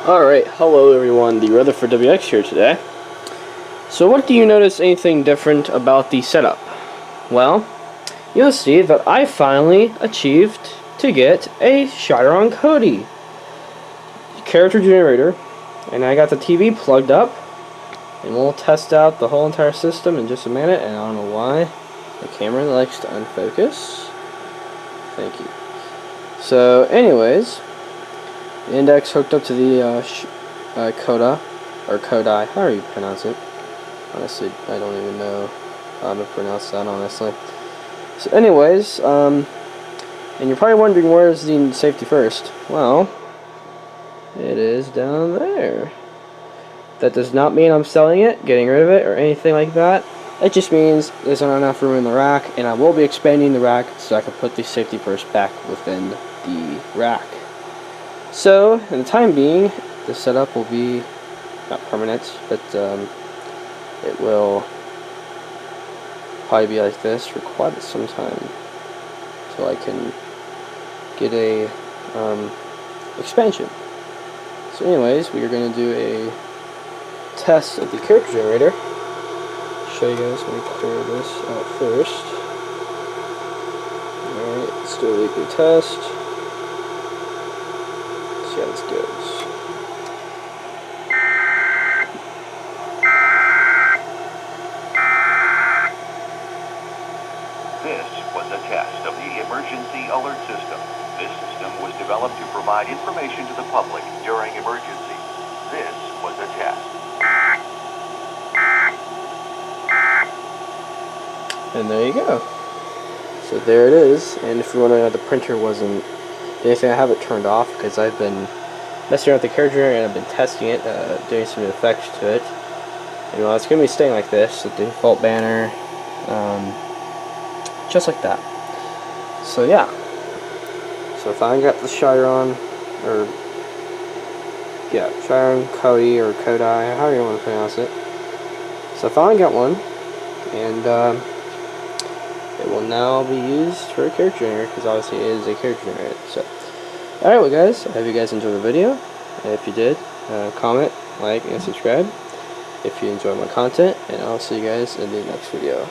Alright, hello everyone, the Rutherford WX here today. So what do you notice anything different about the setup? Well, you'll see that I finally achieved to get a Chiron Cody character generator, and I got the TV plugged up, and we'll test out the whole entire system in just a minute, and I don't know why the camera likes to unfocus. Thank you. So anyways, the index hooked up to the Coda, or Kodai, however you pronounce it. Honestly, I don't even know how to pronounce that, honestly. So anyways, and you're probably wondering where's the safety first. Well, it is down there. That does not mean I'm selling it, getting rid of it, or anything like that. It just means there's not enough room in the rack, and I will be expanding the rack so I can put the safety first back within the rack. So, in the time being, the setup will be not permanent, but it will probably be like this for quite some time until I can get a expansion. So anyways, we are going to do a test of the character generator. Show you guys, let me clear this out first. Alright, let's do a weekly test. See how this goes. This was a test of the emergency alert system. This system was developed to provide information to the public during emergencies. This was a test. And there you go. So there it is. And if you're wondering why the printer wasn't anything, I have it turned off because I've been messing around with the character and I've been testing it, doing some effects to it. And well, it's going to be staying like this, the default banner, just like that. So yeah. So if I got the Chiron, or yeah, Chiron Cody or Kodai, however you want to pronounce it. So I finally got one, and it will now be used for a character generator, because obviously it is a character generator. So, alright, well guys, I hope you guys enjoyed the video, and if you did, comment, like, and subscribe if you enjoy my content, and I'll see you guys in the next video.